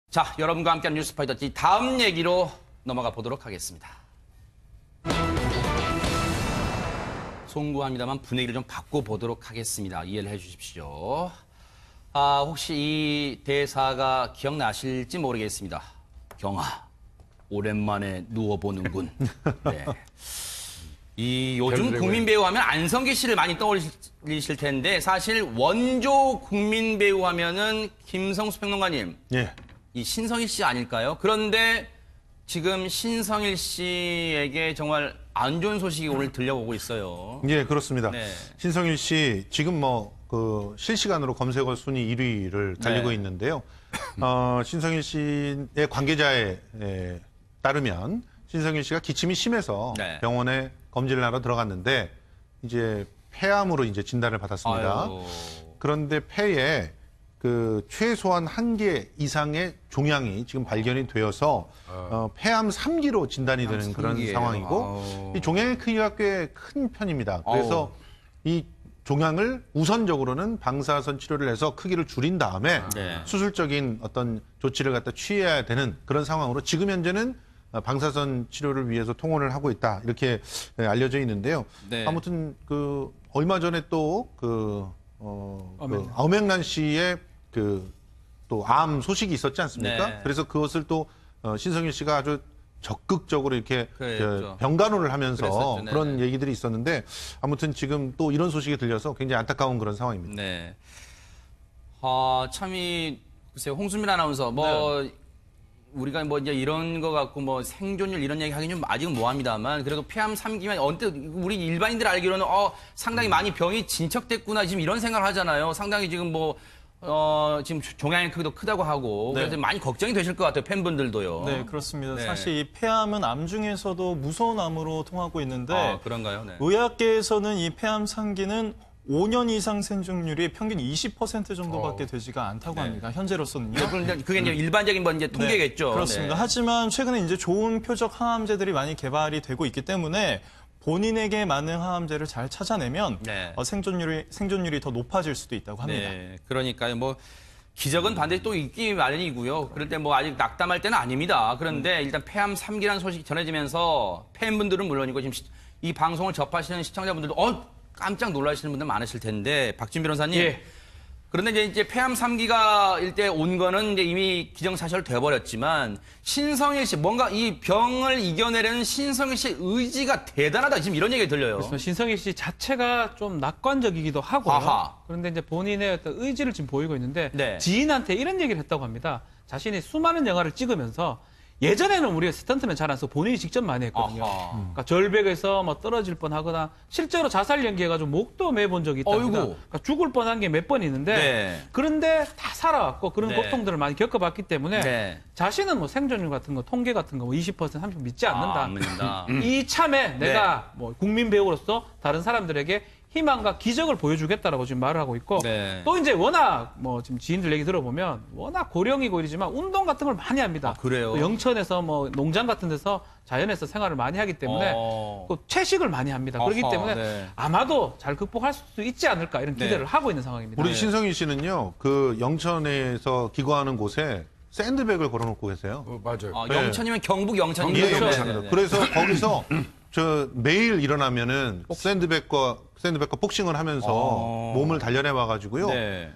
자, 여러분과 함께하는 뉴스파이터 다음 얘기로 넘어가 보도록 하겠습니다. 송구합니다만 분위기를 좀 바꿔보도록 하겠습니다. 이해를 해주십시오. 혹시 이 대사가 기억나실지 모르겠습니다. 경아, 오랜만에 누워보는군. 네. 이 요즘 국민 배우 하면 안성기 씨를 많이 떠올리실 텐데 사실 원조 국민 배우 하면은 김성수 평론가님, 예. 이 신성일 씨 아닐까요? 그런데 지금 신성일 씨에게 정말 안 좋은 소식이 오늘 들려오고 있어요. 예, 그렇습니다. 네. 신성일 씨 지금 실시간으로 검색어 순위 1위를 달리고 네. 있는데요. 신성일 씨의 관계자에 따르면 신성일 씨가 기침이 심해서 네. 병원에 검진을 하러 들어갔는데 이제 폐암으로 이제 진단을 받았습니다. 아유. 그런데 폐에 그 최소한 1개 이상의 종양이 지금 발견이 되어서 폐암 3기로 진단이 되는 그런 3기예요. 상황이고 이 종양의 크기가 꽤 큰 편입니다. 그래서 이 종양을 우선적으로는 방사선 치료를 해서 크기를 줄인 다음에 네. 수술적인 어떤 조치를 갖다 취해야 되는 그런 상황으로 지금 현재는 방사선 치료를 위해서 통원을 하고 있다 이렇게 알려져 있는데요. 네. 아무튼 그 얼마 전에 또 엄앵란 씨의 또 암 소식이 있었지 않습니까? 네. 그래서 그것을 또 신성일 씨가 아주 적극적으로 이렇게 그랬죠. 병간호를 하면서 그랬었죠. 네네. 그런 얘기들이 있었는데 아무튼 지금 또 이런 소식이 들려서 굉장히 안타까운 그런 상황입니다. 네. 글쎄요, 홍수민 아나운서, 우리가 이제 이런 거 갖고 생존율 이런 얘기 하긴 좀 아직은 뭐합니다만 그래도 폐암 3기면 언뜻 우리 일반인들 알기로는 상당히 많이 병이 진척됐구나 지금 이런 생각을 하잖아요. 상당히 지금 지금 종양의 크기도 크다고 하고 네. 그래서 많이 걱정이 되실 것 같아요. 팬분들도요. 네, 그렇습니다. 네. 사실 이 폐암은 암 중에서도 무서운 암으로 통하고 있는데 그런가요? 네. 의학계에서는 이 폐암 3기는 5년 이상 생존율이 평균 20% 정도밖에 되지가 않다고 합니다. 현재로서는요. 그게 이제 일반적인 이제 통계겠죠. 네, 그렇습니다. 네. 하지만 최근에 이제 좋은 표적 항암제들이 많이 개발이 되고 있기 때문에 본인에게 맞는 항암제를 잘 찾아내면 네. 생존율이 더 높아질 수도 있다고 합니다. 네, 그러니까요. 기적은 반드시 또 있기 마련이고요. 그럴 때 아직 낙담할 때는 아닙니다. 그런데 일단 폐암 3기라는 소식이 전해지면서 팬분들은 물론이고 지금 이 방송을 접하시는 시청자분들도 깜짝 놀라시는 분들 많으실 텐데 박진 변호사님. 예. 그런데 이제 폐암 3기가 일대 온 거는 이제 이미 기정사실 돼버렸지만 신성일 씨 뭔가 이 병을 이겨내려는 신성일 씨의 의지가 대단하다 지금 이런 얘기가 들려요. 그래서 신성일 씨 자체가 좀 낙관적이기도 하고요. 아하. 그런데 이제 본인의 어떤 의지를 지금 보이고 있는데 네. 지인한테 이런 얘기를 했다고 합니다. 자신이 수많은 영화를 찍으면서 예전에는 우리가 스턴트는 잘 안 써서 본인이 직접 많이 했거든요. 아하. 그러니까 절벽에서 떨어질 뻔하거나 실제로 자살 연기해가지고 목도 매본 적이 있답니다. 어이구. 그러니까 죽을 뻔한 게 몇 번 있는데 네. 그런데 다 살아왔고 그런 네. 고통들을 많이 겪어봤기 때문에 네. 자신은 생존율 같은 거 통계 같은 거 20% 30% 믿지 않는다. 안 믿는다. 이참에 내가 국민 배우로서 다른 사람들에게 희망과 기적을 보여주겠다라고 지금 말을 하고 있고 네. 또 이제 워낙 지금 지인들 얘기 들어보면 워낙 고령이고 이러지만 운동 같은 걸 많이 합니다. 그래요? 또 영천에서 농장 같은 데서 자연에서 생활을 많이 하기 때문에 또 채식을 많이 합니다. 그렇기 어허, 때문에 네. 아마도 잘 극복할 수 있지 않을까 이런 기대를 하고 있는 상황입니다. 우리 신성일 씨는요, 그 영천에서 기거하는 곳에 샌드백을 걸어놓고 계세요. 맞아요. 영천이면 경북 영천이죠. 예, 그렇죠. 영천입니다. 그래서 거기서 매일 일어나면은 샌드백과 복싱을 하면서 몸을 단련해 와가지고요. 네.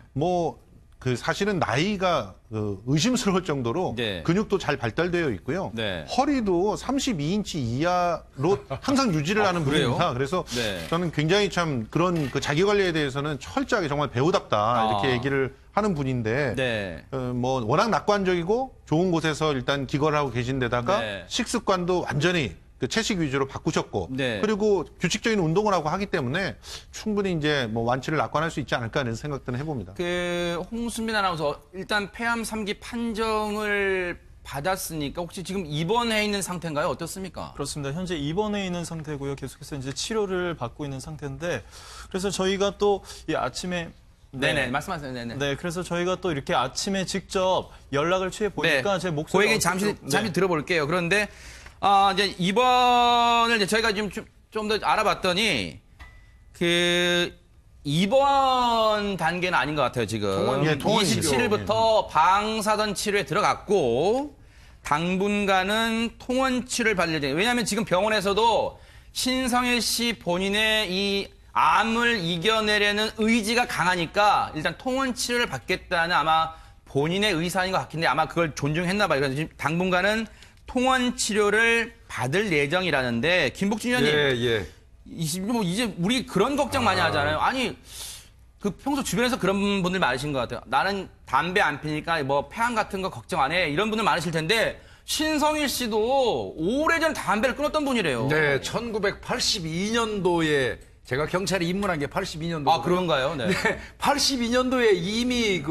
사실은 나이가 의심스러울 정도로 네. 근육도 잘 발달되어 있고요. 네. 허리도 32인치 이하로 항상 유지를 하는 그래요? 분입니다. 그래서 네. 저는 굉장히 참 그런 자기 관리에 대해서는 철저하게 정말 배우답다 이렇게 얘기를 하는 분인데 네. 워낙 낙관적이고 좋은 곳에서 일단 기거를 하고 계신 데다가 네. 식습관도 완전히 채식 위주로 바꾸셨고 네. 그리고 규칙적인 운동을 하고 하기 때문에 충분히 이제 완치를 낙관할 수 있지 않을까 하는 생각들은 해봅니다. 홍순민 아나운서 일단 폐암 3기 판정을 받았으니까 혹시 지금 입원해 있는 상태인가요? 어떻습니까? 그렇습니다. 현재 입원해 있는 상태고요. 계속해서 이제 치료를 받고 있는 상태인데 그래서 저희가 또 이 아침에 네네, 말씀하세요. 네네. 네, 그래서 저희가 또 이렇게 아침에 직접 연락을 취해 보니까 제 목소리가 그 얘기 잠시 들어볼게요. 그런데 이제 입원을 저희가 좀 더 알아봤더니 이번 단계는 아닌 것 같아요, 지금. 예, 통원 치료. 27일부터 방사선 치료에 들어갔고, 당분간은 통원 치료를 받을 예정이에요. 왜냐하면 지금 병원에서도 신성일 씨 본인의 이 암을 이겨내려는 의지가 강하니까 일단 통원 치료를 받겠다는 아마 본인의 의사인 것 같긴데 아마 그걸 존중했나 봐요. 그래서 지금 당분간은 통원 치료를 받을 예정이라는데, 김복준 의원님. 예. 뭐 이제 우리 그런 걱정 많이 하잖아요. 아니, 그 평소 주변에서 그런 분들 많으신 것 같아요. 나는 담배 안 피니까 뭐 폐암 같은 거 걱정 안 해. 이런 분들 많으실 텐데, 신성일 씨도 오래전 담배를 끊었던 분이래요. 네, 1982년도에 제가 경찰에 입문한 게 82년도. 아, 그런가요? 네. 82년도에 이미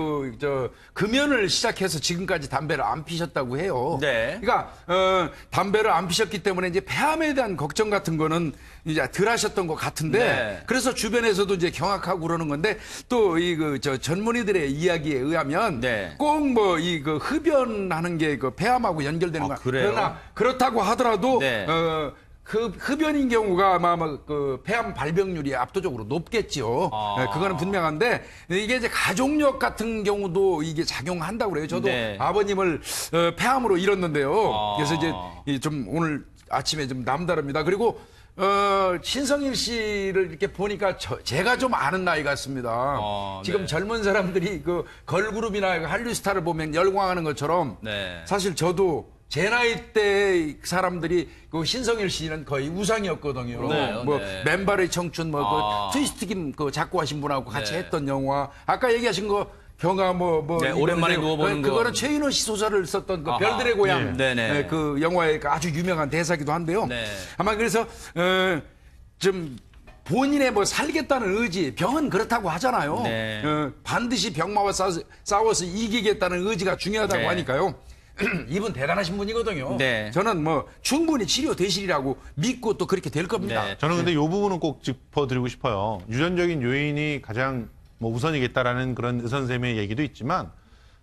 금연을 시작해서 지금까지 담배를 안 피셨다고 해요. 네. 그러니까 담배를 안 피셨기 때문에 이제 폐암에 대한 걱정 같은 거는 이제 덜 하셨던 것 같은데, 네. 그래서 주변에서도 이제 경악하고 그러는 건데, 또 전문의들의 이야기에 의하면 네. 꼭 뭐 흡연하는 게 그 폐암하고 연결되는 거야. 그래요? 그러나 그렇다고 하더라도 네. 그 흡연인 경우가 아마 그 폐암 발병률이 압도적으로 높겠죠. 네, 그거는 분명한데, 이게 이제 가족력 같은 경우도 이게 작용한다고 그래요. 저도 네. 아버님을 폐암으로 잃었는데요. 아. 그래서 이제 좀 오늘 아침에 좀 남다릅니다. 그리고 신성일 씨를 이렇게 보니까 제가 좀 아는 나이 같습니다. 지금 네. 젊은 사람들이 그 걸그룹이나 한류스타를 보면 열광하는 것처럼, 네. 사실 저도 제 나이 때 사람들이 그 신성일 씨는 거의 우상이었거든요. 네, 뭐 네. 맨발의 청춘, 뭐 그 트위스트 김 그 작곡하신 분하고 같이 네. 했던 영화, 아까 얘기하신 거 경아 네, 오랜만에 누워보는 거. 그거는 최인호 씨 소설을 썼던 그 아하. 별들의 고향, 네. 네네. 그 영화의 그 아주 유명한 대사기도 한데요. 네. 아마 그래서 좀 본인의 뭐 살겠다는 의지, 병은 그렇다고 하잖아요. 네. 반드시 병마와 싸워서 이기겠다는 의지가 중요하다고 네. 하니까요. 이분 대단하신 분이거든요. 네. 저는 뭐 충분히 치료되시리라고 믿고 또 그렇게 될 겁니다. 네. 저는 근데 이 부분은 꼭 짚어드리고 싶어요. 유전적인 요인이 가장 뭐 우선이겠다라는 그런 의선생의 얘기도 있지만,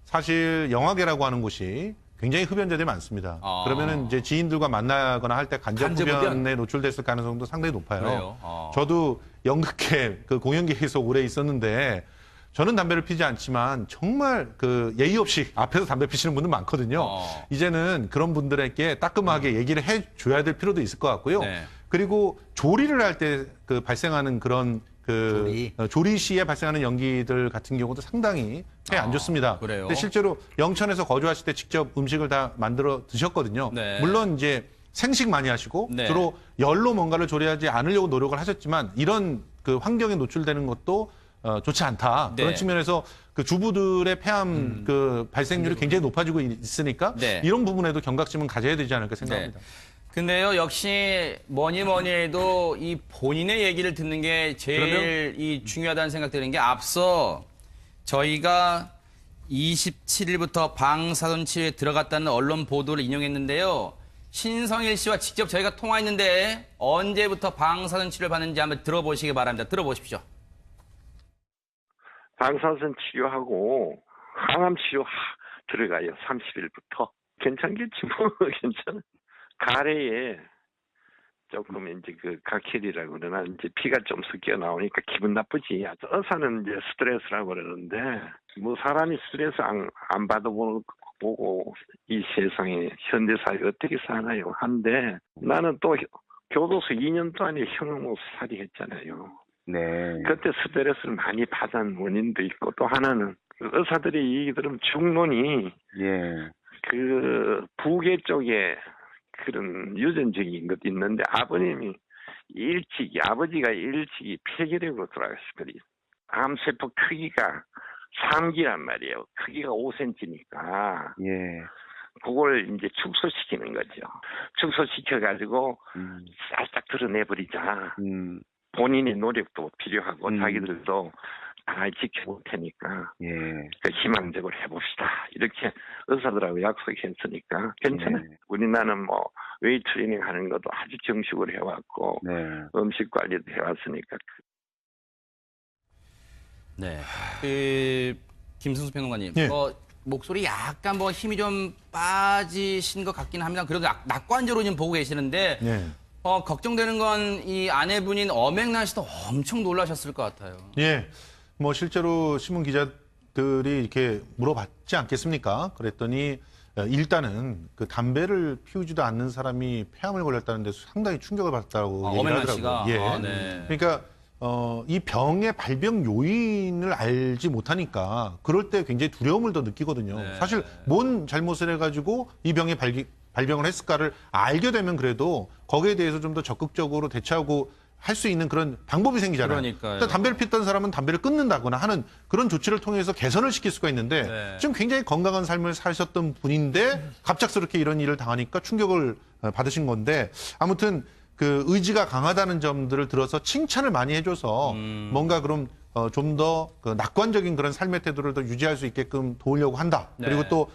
사실 영화계라고 하는 곳이 굉장히 흡연자들이 많습니다. 아. 그러면은 이제 지인들과 만나거나 할 때 간접 간접 흡연? 흡연에 노출됐을 가능성도 상당히 높아요. 그래요? 아. 저도 연극계 그 공연계에서 오래 있었는데, 저는 담배를 피지 않지만 정말 그 예의 없이 앞에서 담배 피시는 분들 많거든요. 이제는 그런 분들에게 따끔하게 얘기를 해줘야 될 필요도 있을 것 같고요. 네. 그리고 조리를 할 때 그 발생하는 그런 조리. 조리 시에 발생하는 연기들 같은 경우도 상당히 폐에 안 좋습니다. 그래요? 근데 실제로 영천에서 거주하실 때 직접 음식을 다 만들어 드셨거든요. 네. 물론 이제 생식 많이 하시고 네. 주로 열로 뭔가를 조리하지 않으려고 노력을 하셨지만, 이런 그 환경에 노출되는 것도 좋지 않다. 네. 그런 측면에서 그 주부들의 폐암 그 발생률이 굉장히 높아지고 있으니까 네. 이런 부분에도 경각심은 가져야 되지 않을까 생각합니다. 근데요, 역시 뭐니 해도 이 본인의 얘기를 듣는 게 제일 이 중요하다는 생각 드는 게, 앞서 저희가 27일부터 방사선 치료에 들어갔다는 언론 보도를 인용했는데요. 신성일 씨와 직접 저희가 통화했는데 언제부터 방사선 치료를 받는지 한번 들어보시기 바랍니다. 들어보십시오. 방사선 치료하고 항암 치료 들어가요. 30일부터. 괜찮겠지 뭐. 괜찮아. 가래에 조금 이제 그 각혈이라고 그러나 이제 피가 좀 섞여 나오니까 기분 나쁘지. 의사는 이제 스트레스라고 그러는데, 뭐 사람이 스트레스 안 받아보고 이 세상에 현대 사회 어떻게 사나요? 한데, 나는 또 교도소 2년 동안에 형무살이 했잖아요. 네. 그때 스트레스를 많이 받은 원인도 있고, 또 하나는 의사들이 얘기 들으면 중론이 예. 그 부계 쪽에 그런 유전적인 것도 있는데, 아버지가 일찍이 폐결핵으로 돌아가셨거든요. 암세포 크기가 3기란 말이에요. 크기가 5cm니까. 예. 그걸 이제 축소시키는 거죠. 축소시켜가지고 살짝 드러내버리자. 본인의 노력도 필요하고 자기들도 다 지켜볼 테니까 예. 희망적으로 해봅시다. 이렇게 의사들하고 약속했으니까 괜찮아요. 네. 우리나라는 뭐 웨이트 트레이닝 하는 것도 아주 정식으로 해왔고 네. 음식 관리도 해왔으니까. 네. 김승수 평론가님, 예. 목소리 약간 힘이 좀 빠지신 것 같긴 합니다. 그래도 낙관적으로 지금 보고 계시는데, 예. 걱정되는 건 이 아내분인 엄앵란 씨도 엄청 놀라셨을 것 같아요. 예, 뭐 실제로 신문 기자들이 이렇게 물어봤지 않겠습니까? 그랬더니 일단은 그 담배를 피우지도 않는 사람이 폐암을 걸렸다는 데 상당히 충격을 받았다고 얘기를 엄앵란 하더라고요. 씨가. 예. 네. 그러니까 이 병의 발병 요인을 알지 못하니까 그럴 때 굉장히 두려움을 더 느끼거든요. 네. 사실 뭔 잘못을 해가지고 이 병이 발병을 했을까를 알게 되면 그래도 거기에 대해서 좀 더 적극적으로 대처하고 할 수 있는 그런 방법이 생기잖아요. 그러니까요. 일단 담배를 피웠던 사람은 담배를 끊는다거나 하는 그런 조치를 통해서 개선을 시킬 수가 있는데 네. 지금 굉장히 건강한 삶을 사셨던 분인데 갑작스럽게 이런 일을 당하니까 충격을 받으신 건데 아무튼 그 의지가 강하다는 점들을 들어서 칭찬을 많이 해줘서 뭔가 그럼 좀 더 그 낙관적인 그런 삶의 태도를 더 유지할 수 있게끔 도우려고 한다. 네. 그리고 또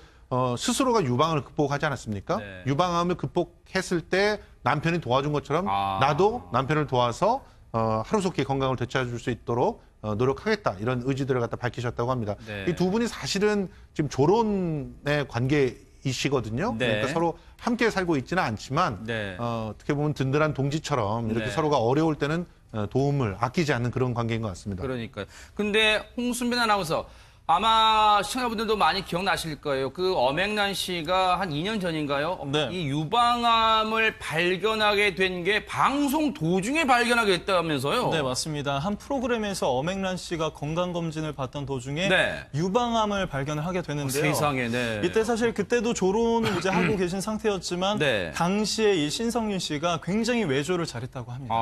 스스로가 유방을 극복하지 않았습니까? 네. 유방암을 극복했을 때 남편이 도와준 것처럼 아. 나도 남편을 도와서 하루속히 건강을 되찾아 줄 수 있도록 노력하겠다. 이런 의지들을 갖다 밝히셨다고 합니다. 네. 이 두 분이 사실은 지금 조론의 관계이시거든요. 네. 그러니까 서로 함께 살고 있지는 않지만 네. 어떻게 보면 든든한 동지처럼 이렇게 네. 서로가 어려울 때는 도움을 아끼지 않는 그런 관계인 것 같습니다. 그러니까요. 근데 홍순빈 아나운서 아마 시청자분들도 많이 기억나실 거예요. 그 엄앵란 씨가 한 2년 전인가요? 네. 이 유방암을 발견하게 된 게 방송 도중에 발견하게 됐다면서요? 네, 맞습니다. 한 프로그램에서 엄앵란 씨가 건강검진을 받던 도중에 네. 유방암을 발견을 하게 되는데요. 세상에, 네. 이때 사실 그때도 조론을 이제 하고 계신 상태였지만 네. 당시에 이 신성윤 씨가 굉장히 외조를 잘했다고 합니다.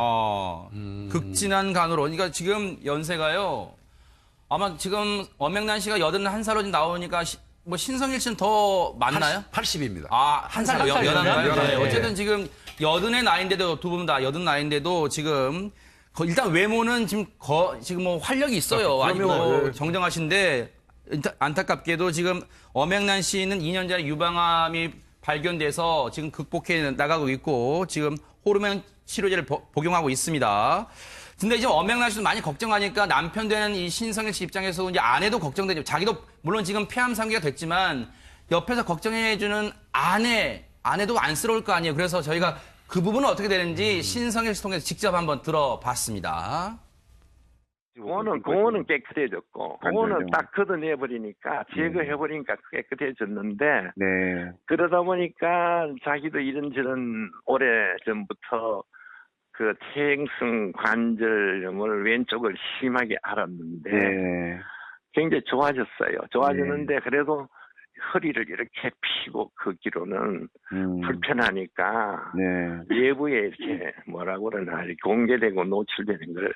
극진한 간호로. 그러니까 지금 연세가요. 아마 지금 엄앵란 씨가 81살로 지금 나오니까 뭐 신성일 씨는 더 많나요? 80입니다. 아, 한 살 연한가요? 연하네요. 네. 어쨌든 지금 80의 나이인데도 두 분 다 80나이인데도 지금 일단 외모는 지금 뭐 활력이 있어요. 아직 그럼요. 예. 정정하신데 안타깝게도 지금 엄앵란 씨는 2년 전에 유방암이 발견돼서 지금 극복해 나가고 있고 지금 호르몬 치료제를 복용하고 있습니다. 근데 이제 엄앵란 씨도 많이 걱정하니까 남편 되는 이 신성일 씨 입장에서 이제 아내도 걱정되죠. 자기도 물론 지금 폐암 상기가 됐지만 옆에서 걱정해주는 아내도 안쓰러울 거 아니에요. 그래서 저희가 그 부분은 어떻게 되는지 신성일 씨 통해서 직접 한번 들어봤습니다. 공원은 깨끗해졌고 공원은 딱 걷어내버리니까 제거해버리니까 깨끗해졌는데 네. 그러다 보니까 자기도 이런저런 오래전부터 그 퇴행성 관절염을 왼쪽을 심하게 앓았는데 네. 굉장히 좋아졌어요. 좋아졌는데 그래도 허리를 이렇게 피고 걷기로는 불편하니까 네. 외부에 이렇게 뭐라고 그러나 이렇게 공개되고 노출되는 걸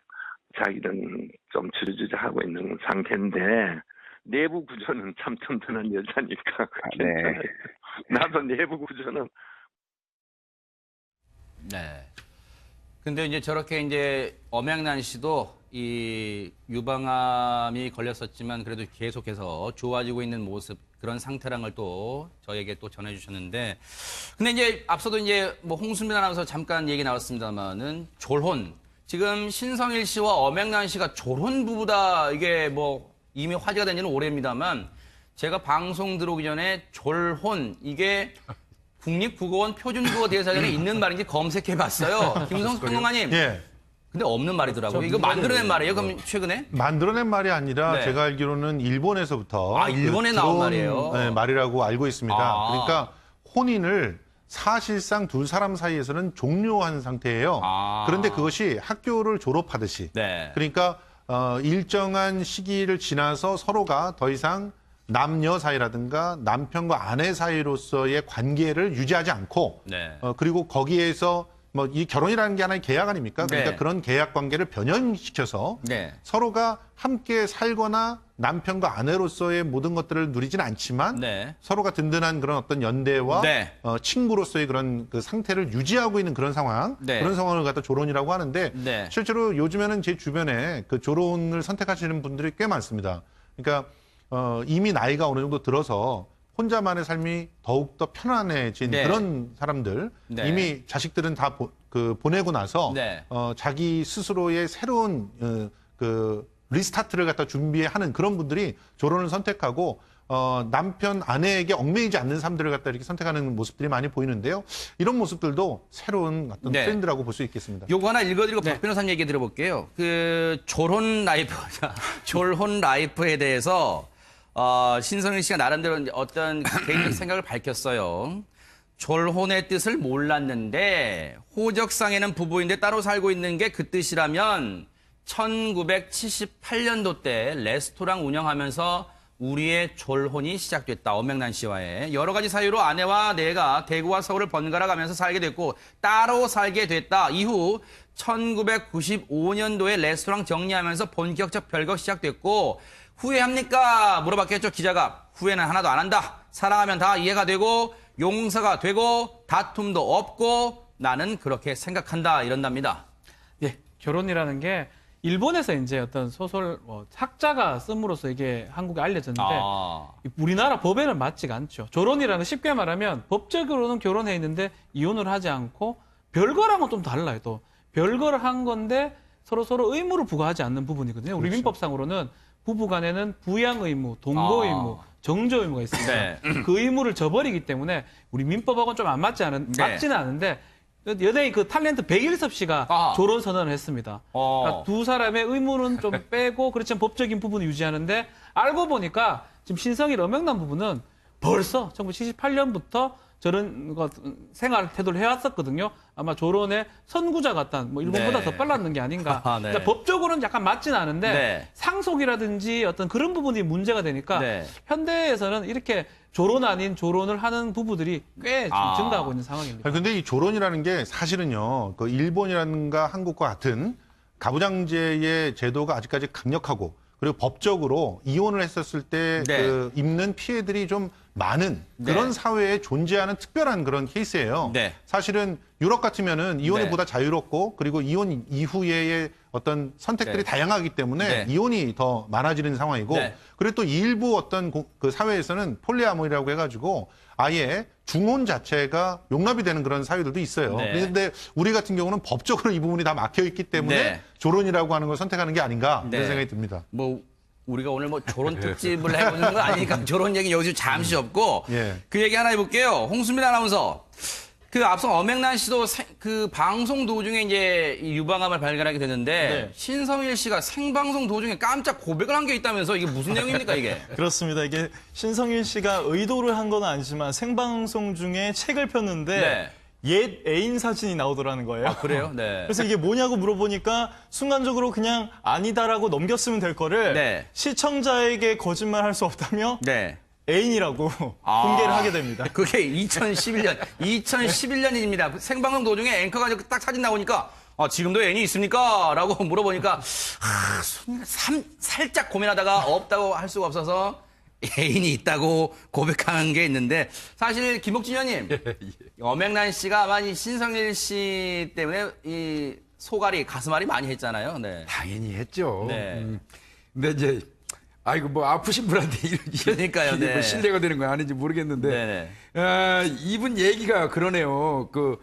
자기는 좀 주저하고 있는 상태인데 내부 구조는 참 튼튼한 여자니까 괜찮아요. 나도 내부 구조는 네. 근데 이제 저렇게 이제 엄앵란 씨도 이 유방암이 걸렸었지만 그래도 계속해서 좋아지고 있는 모습 그런 상태란 걸 또 저에게 또 전해주셨는데 근데 이제 앞서도 이제 뭐 홍순빈 아나운서 잠깐 얘기 나왔습니다만은 졸혼 지금 신성일 씨와 엄앵란 씨가 졸혼 부부다 이게 뭐 이미 화제가 된 지는 오래입니다만 제가 방송 들어오기 전에 졸혼 이게 국립국어원 표준국어 대사전에 있는 말인지 검색해봤어요. 김성수 평론가님. 예. 근데 없는 말이더라고요. 이거 만들어낸 말이에요? 그럼 최근에? 만들어낸 말이 아니라 네. 제가 알기로는 일본에서부터 아, 일본에 나온 말이에요? 네, 말이라고 알고 있습니다. 아. 그러니까 혼인을 사실상 두 사람 사이에서는 종료한 상태예요. 아. 그런데 그것이 학교를 졸업하듯이 네. 그러니까 일정한 시기를 지나서 서로가 더 이상 남녀 사이라든가 남편과 아내 사이로서의 관계를 유지하지 않고 네. 그리고 거기에서 뭐 이 결혼이라는 게 하나의 계약 아닙니까? 그러니까 네. 그런 계약 관계를 변형시켜서 네. 서로가 함께 살거나 남편과 아내로서의 모든 것들을 누리지는 않지만 네. 서로가 든든한 그런 어떤 연대와 네. 친구로서의 그런 그 상태를 유지하고 있는 그런 상황, 네. 그런 상황을 갖다 조론이라고 하는데 네. 실제로 요즘에는 제 주변에 그 조론을 선택하시는 분들이 꽤 많습니다. 그러니까 이미 나이가 어느 정도 들어서 혼자만의 삶이 더욱더 편안해진 네. 그런 사람들, 네. 이미 자식들은 다 보내고 나서 네. 자기 스스로의 새로운 그 리스타트를 갖다 준비하는 그런 분들이 조론을 선택하고 남편, 아내에게 얽매이지 않는 삶들을 갖다 이렇게 선택하는 모습들이 많이 보이는데요. 이런 모습들도 새로운 어떤 네. 트렌드라고 볼 수 있겠습니다. 요거 하나 읽어드리고 네. 박 변호사님 얘기 들어볼게요. 그 졸혼 라이프, 졸혼 라이프에 대해서 신성일 씨가 나름대로 어떤 개인적 생각을 밝혔어요. 졸혼의 뜻을 몰랐는데 호적상에는 부부인데 따로 살고 있는 게 그 뜻이라면 1978년도 때 레스토랑 운영하면서 우리의 졸혼이 시작됐다. 엄명란 씨와의 여러 가지 사유로 아내와 내가 대구와 서울을 번갈아 가면서 살게 됐고 따로 살게 됐다. 이후 1995년도에 레스토랑 정리하면서 본격적 별거 시작됐고 후회합니까? 물어봤겠죠. 기자가 후회는 하나도 안 한다. 사랑하면 다 이해가 되고 용서가 되고 다툼도 없고 나는 그렇게 생각한다. 이런답니다. 예, 결혼이라는 게 일본에서 이제 어떤 소설 학자가 씀으로써 이게 한국에 알려졌는데 아. 우리나라 법에는 맞지가 않죠. 결혼이라는 건 쉽게 말하면 법적으로는 결혼해 있는데 이혼을 하지 않고 별거랑은 좀 달라요. 또 별거를 한 건데 서로 의무를 부과하지 않는 부분이거든요. 우리 민법상으로는 부부 간에는 부양 의무, 동거 의무, 정조 의무가 있습니다. 네. 그 의무를 저버리기 때문에 우리 민법하고는 좀 안 맞지는 않은데 연예인 그 탤런트 백일섭 씨가 아하. 졸혼 선언을 했습니다. 그러니까 두 사람의 의무는 좀 빼고 그렇지만 법적인 부분을 유지하는데 알고 보니까 지금 신성일 엄명란 부부는 벌써 1978년부터 저런 생활 태도를 해왔었거든요. 아마 졸혼의 선구자 같다는 일본보다 네. 더 빨랐는 게 아닌가. 아, 네. 그러니까 법적으로는 약간 맞지는 않은데 네. 상속이라든지 어떤 그런 부분이 문제가 되니까 네. 현대에서는 이렇게 졸혼 아닌 졸혼을 하는 부부들이 꽤 지금 증가하고 있는 상황입니다. 근데 이 졸혼이라는 게 사실은요, 그 일본이라든가 한국과 같은 가부장제의 제도가 아직까지 강력하고 그리고 법적으로 이혼을 했었을 때 네. 그 입는 피해들이 좀 많은 네. 그런 사회에 존재하는 특별한 그런 케이스예요. 네. 사실은 유럽 같으면은 이혼이 네. 보다 자유롭고 그리고 이혼 이후의 어떤 선택들이 네. 다양하기 때문에 네. 이혼이 더 많아지는 상황이고 네. 그리고 또 일부 어떤 그 사회에서는 폴리아모리라고 해가지고 아예 중혼 자체가 용납이 되는 그런 사회들도 있어요. 네. 그런데 우리 같은 경우는 법적으로 이 부분이 다 막혀 있기 때문에 네. 졸혼이라고 하는 걸 선택하는 게 아닌가 네. 이런 생각이 듭니다. 뭐 우리가 오늘 뭐 졸혼 특집을 해보는 건 아니니까 졸혼 얘기 여기서 잠시 없고 예. 그 얘기 하나 해볼게요. 홍수민 아나운서. 그 앞서 엄명란 씨도 그 방송 도중에 이제 이 유방암을 발견하게 됐는데 네. 신성일 씨가 생방송 도중에 깜짝 고백을 한 게 있다면서 이게 무슨 내용입니까 이게? 그렇습니다. 이게 신성일 씨가 의도를 한 건 아니지만 생방송 중에 책을 폈는데 네. 옛 애인 사진이 나오더라는 거예요. 아 그래요? 네. 그래서 이게 뭐냐고 물어보니까 순간적으로 그냥 아니다라고 넘겼으면 될 거를 네. 시청자에게 거짓말할 수 없다며 네. 애인이라고 공개를 하게 됩니다. 그게 2011년입니다. 생방송 도중에 앵커가 딱 사진 나오니까 지금도 애인이 있습니까? 라고 물어보니까 살짝 고민하다가 없다고 할 수가 없어서 애인이 있다고 고백한 게 있는데 사실 김복진 의원님 엄명란 씨가 아마 이 신성일 씨 때문에 이 소갈이 가슴앓이 많이 했잖아요. 네. 당연히 했죠. 네. 근데 이제 아이고 뭐 아프신 분한테 그러니까요, 이게 네. 뭐 신뢰가 되는 건 아닌지 모르겠는데 네네. 이분 얘기가 그러네요. 그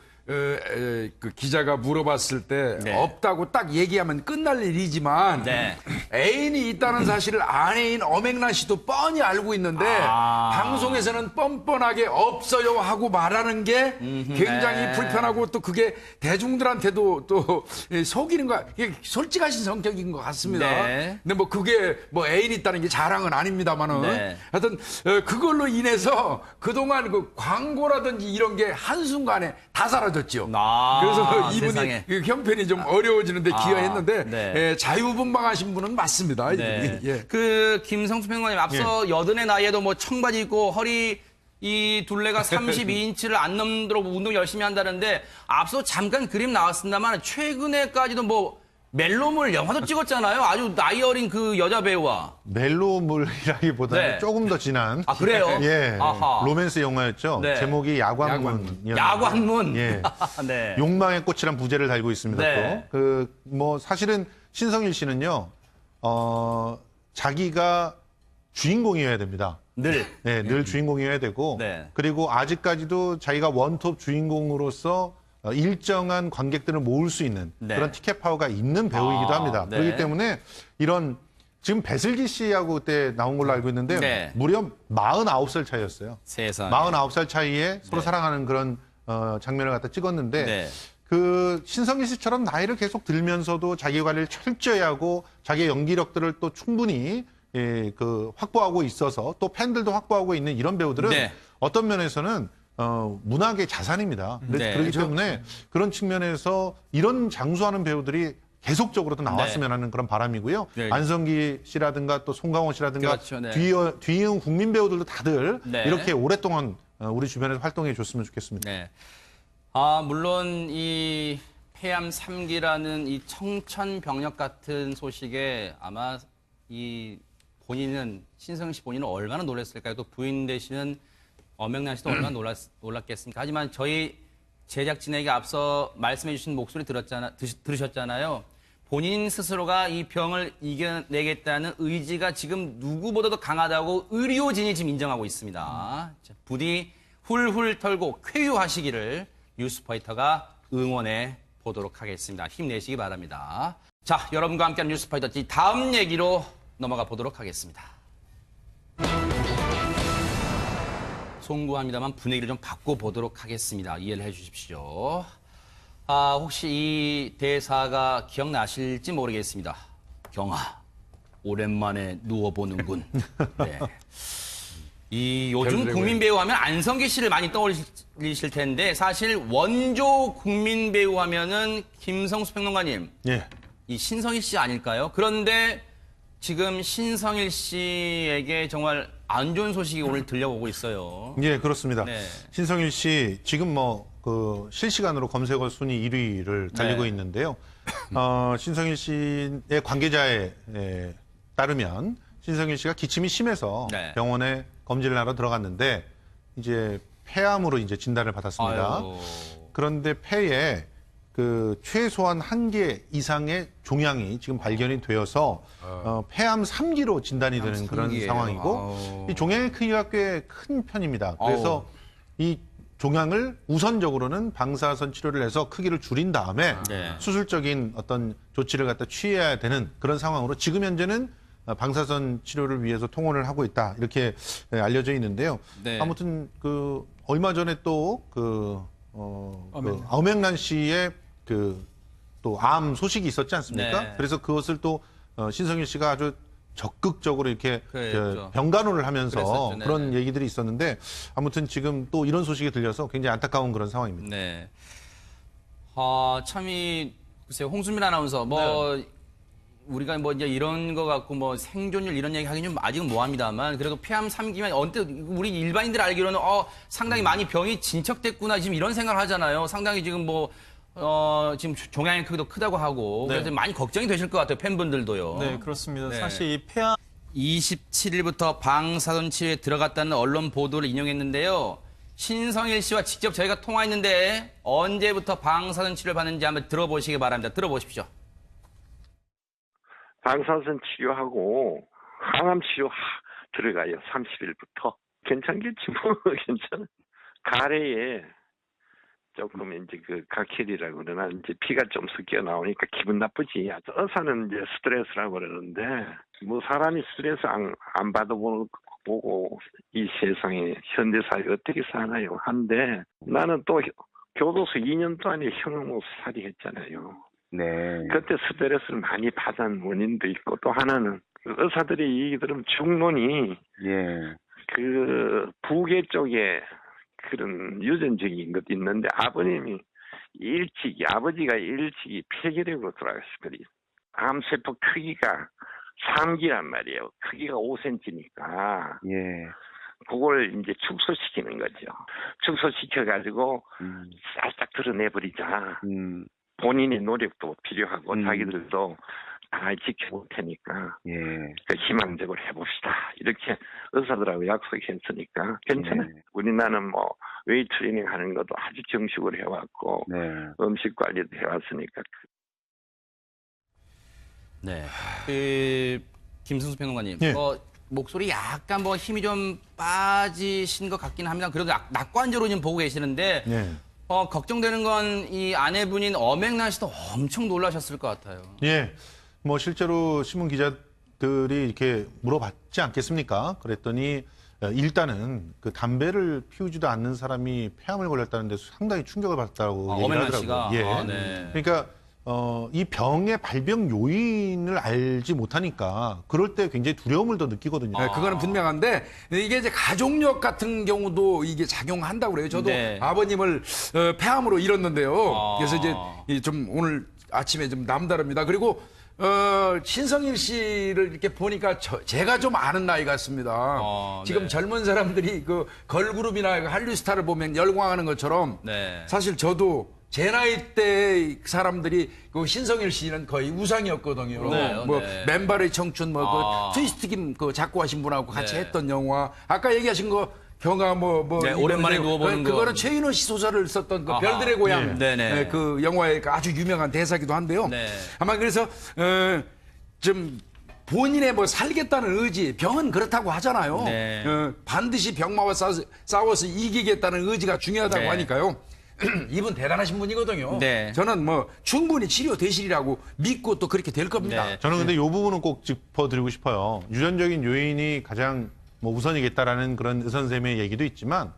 기자가 물어봤을 때 네. 없다고 딱 얘기하면 끝날 일이지만 네. 애인이 있다는 사실을 아내인 엄앵란 씨도 뻔히 알고 있는데 방송에서는 뻔뻔하게 없어요 하고 말하는 게 굉장히 네. 불편하고 또 그게 대중들한테도 또 속이는 거 이게 솔직하신 성격인 것 같습니다. 네. 근데 뭐 그게 뭐 애인 있다는 게 자랑은 아닙니다만은 네. 하여튼 그걸로 인해서 그동안 그 광고라든지 이런 게 한순간에 다 사라졌죠. 그래서 이분이 세상에. 그 형편이 좀 어려워지는데 기여했는데 네. 자유분방하신 분은 맞습니다. 네. 이분이. 예. 그 김성수 평론가님 앞서 여든의 나이에도 뭐 청바지 입고 허리 이 둘레가 32인치를 안 넘도록 운동 열심히 한다는데 앞서 잠깐 그림 나왔습니다만 최근에까지도 뭐 멜로물 영화도 찍었잖아요. 아주 나이 어린 그 여자 배우와. 멜로물이라기보다는 네. 조금 더 진한 아 그래요? 예 아하. 로맨스 영화였죠. 네. 제목이 야관문이었는데 야관문. 예. 네. 욕망의 꽃이란 부제를 달고 있습니다. 네. 또 그 뭐 사실은 신성일 씨는요 자기가 주인공이어야 됩니다. 늘. 네, 늘 주인공이어야 되고 네. 그리고 아직까지도 자기가 원톱 주인공으로서 일정한 관객들을 모을 수 있는 네. 그런 티켓 파워가 있는 배우이기도 합니다. 네. 그렇기 때문에 이런 지금 배슬기 씨하고 그때 나온 걸로 알고 있는데 네. 무려 49살 차이였어요. 세상. 49살 차이에 서로 사랑하는 그런 장면을 갖다 찍었는데 네. 그 신성일 씨처럼 나이를 계속 들면서도 자기 관리를 철저히 하고 자기의 연기력들을 또 충분히 확보하고 있어서 또 팬들도 확보하고 있는 이런 배우들은 네. 어떤 면에서는 문학의 자산입니다. 네. 그렇기 때문에 그런 측면에서 이런 장수하는 배우들이 계속적으로 도 나왔으면 하는 그런 바람이고요. 네. 안성기 씨라든가 또 송강호 씨라든가 그렇죠, 네. 뒤이은 국민 배우들도 다들 네. 이렇게 오랫동안 우리 주변에서 활동해 줬으면 좋겠습니다. 네. 물론 이 폐암 3기라는 이 청천벽력 같은 소식에 아마 이 본인은 신성 씨 본인은 얼마나 놀랐을까요? 또 부인 되시는 엄영란 씨도 얼마나 놀랐겠습니까? 하지만 저희 제작진에게 앞서 말씀해 주신 목소리 들으셨잖아요. 본인 스스로가 이 병을 이겨내겠다는 의지가 지금 누구보다도 강하다고 의료진이 지금 인정하고 있습니다. 자, 부디 훌훌 털고 쾌유하시기를 뉴스파이터가 응원해 보도록 하겠습니다. 힘내시기 바랍니다. 자, 여러분과 함께하는 뉴스파이터 다음 얘기로 넘어가 보도록 하겠습니다. 송구합니다만 분위기를 좀 바꿔보도록 하겠습니다. 이해를 해 주십시오. 혹시 이 대사가 기억나실지 모르겠습니다. 경아, 오랜만에 누워보는군. 네. 이 요즘 국민 배우 하면 안성기 씨를 많이 떠올리실 텐데 사실 원조 국민 배우 하면은 김성수 평론가님, 예. 이 신성일 씨 아닐까요? 그런데 지금 신성일 씨에게 정말 안 좋은 소식이 오늘 들려오고 있어요. 예, 그렇습니다. 네. 신성일 씨 지금 실시간으로 검색어 순위 1위를 달리고 네. 있는데요. 신성일 씨의 관계자에 따르면 신성일 씨가 기침이 심해서 네. 병원에 검진을 하러 들어갔는데 이제 폐암으로 이제 진단을 받았습니다. 아유. 그런데 폐에 그 최소한 1개 이상의 종양이 지금 발견이 되어서 폐암 3기로 진단이 되는 그런 3기예요. 상황이고 이 종양의 크기가 꽤 큰 편입니다. 그래서 이 종양을 우선적으로는 방사선 치료를 해서 크기를 줄인 다음에 네. 수술적인 어떤 조치를 갖다 취해야 되는 그런 상황으로 지금 현재는 방사선 치료를 위해서 통원을 하고 있다 이렇게 알려져 있는데요. 네. 아무튼 그 얼마 전에 또 엄영란 씨의 또 암 소식이 있었지 않습니까? 네. 그래서 그것을 또 신성일 씨가 아주 적극적으로 이렇게 그랬죠. 병간호를 하면서 그랬었죠. 네, 그런 네. 얘기들이 있었는데 아무튼 지금 또 이런 소식이 들려서 굉장히 안타까운 그런 상황입니다. 네. 참이 글쎄요, 홍수민 아나운서 우리가 이제 이런 거 갖고 생존율 이런 얘기 하기는 좀 아직은 뭐합니다만 그래도 폐암 3기면 언뜻 우리 일반인들 알기로는 상당히 많이 병이 진척됐구나 지금 이런 생각을 하잖아요. 상당히 지금 지금 종양의 크기도 크다고 하고 네. 그래서 많이 걱정이 되실 것 같아요. 팬분들도요. 네, 그렇습니다. 네. 사실 이 폐암 27일부터 방사선 치료에 들어갔다는 언론 보도를 인용했는데요. 신성일 씨와 직접 저희가 통화했는데 언제부터 방사선 치료를 받는지 한번 들어보시기 바랍니다. 들어보십시오. 방사선 치료하고 항암 치료 들어가요. 30일부터. 괜찮겠지 뭐. 괜찮아. 가래에 조금 이제 각혈이라고 그러나 이제 피가 좀 섞여 나오니까 기분 나쁘지. 의사는 이제 스트레스라고 그러는데 사람이 스트레스 안 받아보고 이 세상에 현대 사회 어떻게 사나요? 한데 나는 또 교도소 2년 동안에 형무살이 했잖아요. 네. 그때 스트레스를 많이 받은 원인도 있고 또 하나는 의사들이 얘기 들으면 중론이 예. 부계 쪽에 그런 유전적인 것도 있는데 아버지가 일찍이 폐결핵으로 돌아가셨거든요. 암세포 크기가 3기란 말이에요. 크기가 5cm니까. 예. 그걸 이제 축소시키는 거죠. 축소시켜가지고 살짝 드러내버리자. 본인의 노력도 필요하고 자기들도 다 지켜볼 테니까 예. 희망적으로 해봅시다. 이렇게 의사들하고 약속했으니까 괜찮아요. 네. 우리나라는 웨이트 트레이닝 하는 것도 아주 정식으로 해왔고 네. 음식 관리도 해왔으니까. 네. 김승수 평론가님. 예. 목소리 약간 힘이 좀 빠지신 것 같긴 합니다. 그래도 낙관적으로 지금 보고 계시는데 예. 걱정되는 건 이 아내분인 엄영란 씨도 엄청 놀라셨을 것 같아요. 예. 실제로 신문 기자들 가족들이 이렇게 물어봤지 않겠습니까? 그랬더니 일단은 그 담배를 피우지도 않는 사람이 폐암을 걸렸다는데 상당히 충격을 받았다고 얘기를 엄연한 하더라고요. 씨가. 예. 아, 네. 그러니까 이 병의 발병 요인을 알지 못하니까 그럴 때 굉장히 두려움을 더 느끼거든요. 네, 그거는 분명한데 이게 이제 가족력 같은 경우도 이게 작용한다고 그래요. 저도 네. 아버님을 폐암으로 잃었는데요. 아. 그래서 이제 좀 오늘 아침에 좀 남다릅니다. 그리고 신성일 씨를 이렇게 보니까 제가 좀 아는 나이 같습니다. 지금 네. 젊은 사람들이 그 걸그룹이나 한류스타를 보면 열광하는 것처럼 네. 사실 저도 제 나이 때 사람들이 그 신성일 씨는 거의 우상이었거든요. 네, 뭐 네. 맨발의 청춘 뭐 아. 그 트위스트 김 그 작곡하신 분하고 같이 네. 했던 영화 아까 얘기하신 거 경아 뭐 네, 오랜만에 누워보는 거. 그거는 최인호 씨 소설을 썼던 그 아하. 별들의 고향 네. 네네. 그 영화의 그 아주 유명한 대사기도 한데요. 네. 아마 그래서 좀 본인의 뭐 살겠다는 의지, 병은 그렇다고 하잖아요. 네. 반드시 병마와 싸워서 이기겠다는 의지가 중요하다고 네. 하니까요. 이분 대단하신 분이거든요. 네. 저는 뭐 충분히 치료되시리라고 믿고 또 그렇게 될 겁니다. 네. 저는 근데 이 부분은 꼭 짚어드리고 싶어요. 유전적인 요인이 가장 뭐 우선이겠다라는 그런 의선생의 얘기도 있지만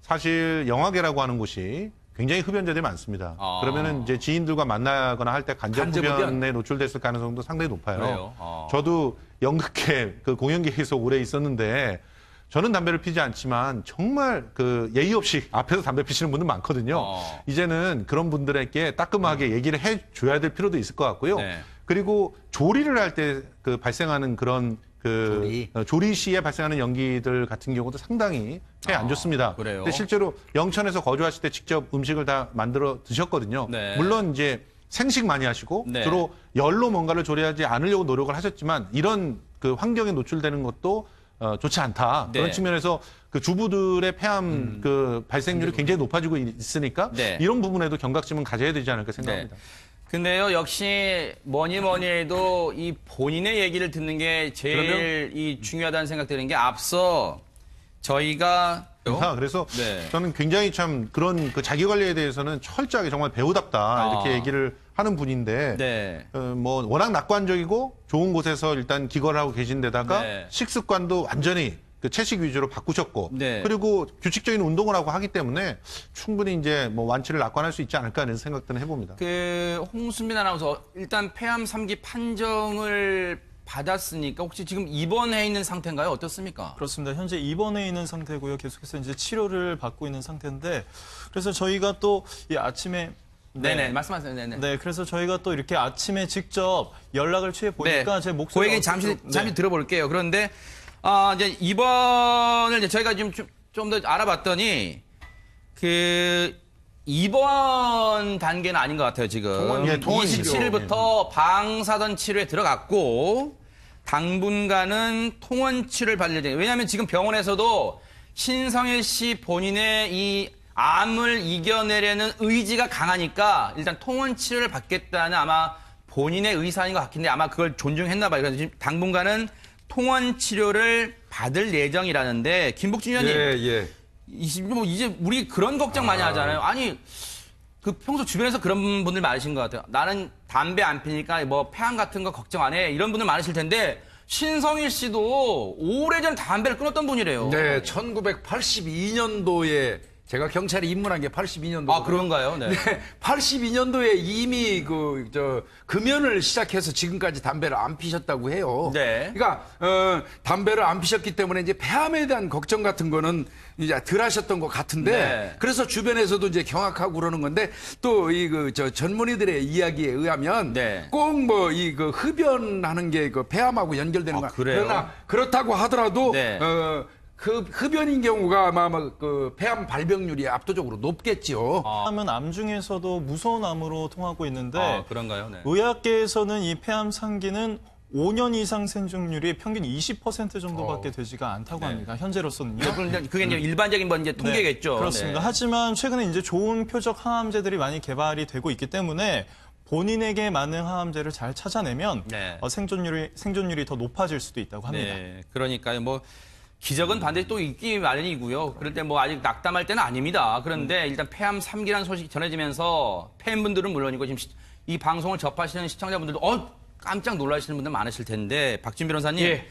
사실 영화계라고 하는 곳이 굉장히 흡연자들이 많습니다. 아. 그러면은 이제 지인들과 만나거나 할 때 간접 간접 흡연? 흡연에 노출됐을 가능성도 상당히 높아요. 그래요? 아. 저도 연극계 그 공연계에 서 오래 있었는데 저는 담배를 피지 않지만 정말 그 예의 없이 앞에서 담배 피시는 분들 많거든요. 이제는 그런 분들에게 따끔하게 얘기를 해줘야 될 필요도 있을 것 같고요. 네. 그리고 조리를 할 때 그 발생하는 그런 그 조리 시에 발생하는 연기들 같은 경우도 상당히 폐에 안 좋습니다. 그래요? 근데 실제로 영천에서 거주하실 때 직접 음식을 다 만들어 드셨거든요. 네. 물론 이제 생식 많이 하시고 네. 주로 열로 뭔가를 조리하지 않으려고 노력을 하셨지만 이런 그 환경에 노출되는 것도 좋지 않다. 네. 그런 측면에서 그 주부들의 폐암 그 발생률이 굉장히 높아지고 있으니까 네. 이런 부분에도 경각심은 가져야 되지 않을까 생각합니다. 근데요, 역시 뭐니 해도 이 본인의 얘기를 듣는 게 제일 이 중요하다는 생각 드는 게 앞서 저희가 그래서 네. 저는 굉장히 참 그런 그 자기 관리에 대해서는 철저하게 정말 배우답다 이렇게 얘기를 하는 분인데 네. 뭐 워낙 낙관적이고 좋은 곳에서 일단 기거를 하고 계신 데다가 네. 식습관도 완전히 그 채식 위주로 바꾸셨고 네. 그리고 규칙적인 운동을 하고 하기 때문에 충분히 이제 뭐 완치를 낙관할 수 있지 않을까 하는 생각들은 해봅니다. 그 홍순민 아나운서 일단 폐암 3기 판정을 받았으니까 혹시 지금 입원해 있는 상태인가요? 어떻습니까? 그렇습니다. 현재 입원해 있는 상태고요. 계속해서 이제 치료를 받고 있는 상태인데, 그래서 저희가 또 이 아침에 네네, 말씀하세요. 네네. 네, 그래서 저희가 또 이렇게 아침에 직접 연락을 취해 보니까 제 그 목소리가 얘기 잠시 네. 들어볼게요. 그런데 이제 입원을 이제 저희가 좀 더 알아봤더니 그 입원 단계는 아닌 것 같아요, 지금. 예, 통원 27일부터 방사선 치료에 들어갔고 당분간은 통원 치료를 받을 예정이에요. 왜냐하면 지금 병원에서도 신성일 씨 본인의 이 암을 이겨내려는 의지가 강하니까 일단 통원 치료를 받겠다는 아마 본인의 의사인 것 같은데 아마 그걸 존중했나 봐요. 그래서 지금 당분간은 통원 치료를 받을 예정이라는데 김복준 의원님, 예. 이제 우리 그런 걱정 많이 하잖아요. 아니 그 평소 주변에서 그런 분들 많으신 것 같아요. 나는 담배 안 피니까 뭐 폐암 같은 거 걱정 안 해. 이런 분들 많으실 텐데 신성일 씨도 오래전 담배를 끊었던 분이래요. 네, 1982년도에 제가 경찰에 입문한 게 82년도. 아 그런가요? 네. 82년도에 이미 금연을 시작해서 지금까지 담배를 안 피셨다고 해요. 네. 그러니까 담배를 안 피셨기 때문에 이제 폐암에 대한 걱정 같은 거는 이제 덜 하셨던 것 같은데 네. 그래서 주변에서도 이제 경악하고 그러는 건데 또 전문의들의 이야기에 의하면 네. 꼭 뭐 흡연하는 게 그 폐암하고 연결되는 거야. 그래요? 그러나 그렇다고 하더라도 네. 그 흡연인 경우가 아마 그 폐암 발병률이 압도적으로 높겠죠. 폐암은 암 중에서도 무서운 암으로 통하고 있는데 그런가요? 네. 의학계에서는 이 폐암 상기는 5년 이상 생존율이 평균 20% 정도밖에 되지가 않다고 합니다. 현재로서는요. 그게 이제 일반적인 이제 통계겠죠. 네, 그렇습니다. 네. 하지만 최근에 이제 좋은 표적 항암제들이 많이 개발이 되고 있기 때문에 본인에게 맞는 항암제를 잘 찾아내면 네. 생존율이 더 높아질 수도 있다고 합니다. 네. 그러니까요. 뭐 기적은 반드시 또 있기 마련이고요. 그럴 때 뭐 아직 낙담할 때는 아닙니다. 그런데 일단 폐암 3기라는 소식이 전해지면서 팬분들은 물론이고 지금 이 방송을 접하시는 시청자분들도 깜짝 놀라시는 분들 많으실 텐데 박진 변호사님. 예.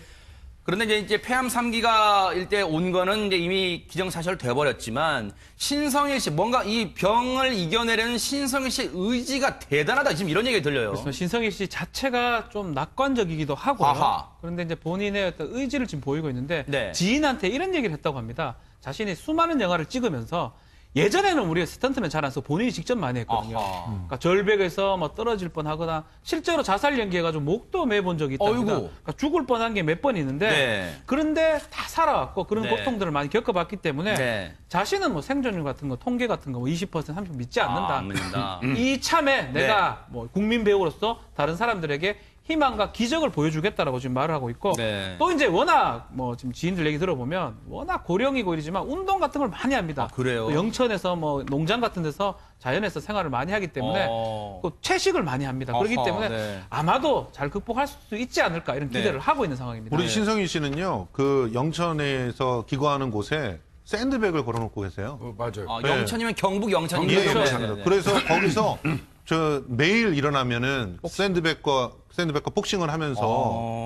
그런데 이제 폐암 3기가 일대 온 거는 이제 이미 기정사실 돼버렸지만 신성일 씨 뭔가 이 병을 이겨내려는 신성일 씨의 의지가 대단하다 지금 이런 얘기가 들려요. 그렇습니다. 신성일 씨 자체가 좀 낙관적이기도 하고요. 아하. 그런데 이제 본인의 어떤 의지를 지금 보이고 있는데 네. 지인한테 이런 얘기를 했다고 합니다. 자신이 수많은 영화를 찍으면서 예전에는 우리가 스턴트는 잘 안 써서 본인이 직접 많이 했거든요. 아하. 그러니까 절벽에서 뭐 떨어질 뻔하거나 실제로 자살 연기해가지고 목도 매본 적이 있답니다. 어이구. 그러니까 죽을 뻔한 게 몇 번 있는데 네. 그런데 다 살아왔고 그런 네. 고통들을 많이 겪어봤기 때문에 네. 자신은 뭐 생존율 같은 거 통계 같은 거 뭐 20% 30% 믿지 않는다. 안 믿는다. 이참에 내가 뭐 국민 배우로서 다른 사람들에게 희망과 기적을 보여주겠다라고 지금 말을 하고 있고 네. 또 이제 워낙 뭐 지금 지인들 얘기 들어보면 워낙 고령이고 이러지만 운동 같은 걸 많이 합니다. 아, 그래요? 또 영천에서 뭐 농장 같은 데서 자연에서 생활을 많이 하기 때문에 또 채식을 많이 합니다. 그렇기 어허, 때문에 네. 아마도 잘 극복할 수 있지 않을까 이런 기대를 네. 하고 있는 상황입니다. 우리 신성희 씨는요, 그 영천에서 기거하는 곳에 샌드백을 걸어놓고 계세요. 맞아요. 네. 영천이면 경북 영천이죠. 예, 네, 그렇죠. 네, 네. 그래서 거기서 저 매일 일어나면은 샌드백과 복싱을 하면서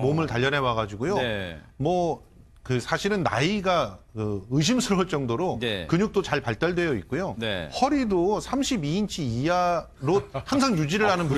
몸을 단련해 와가지고요. 네. 뭐 그 사실은 나이가 의심스러울 정도로 네. 근육도 잘 발달되어 있고요. 네. 허리도 32인치 이하로 항상 유지를 하는 분이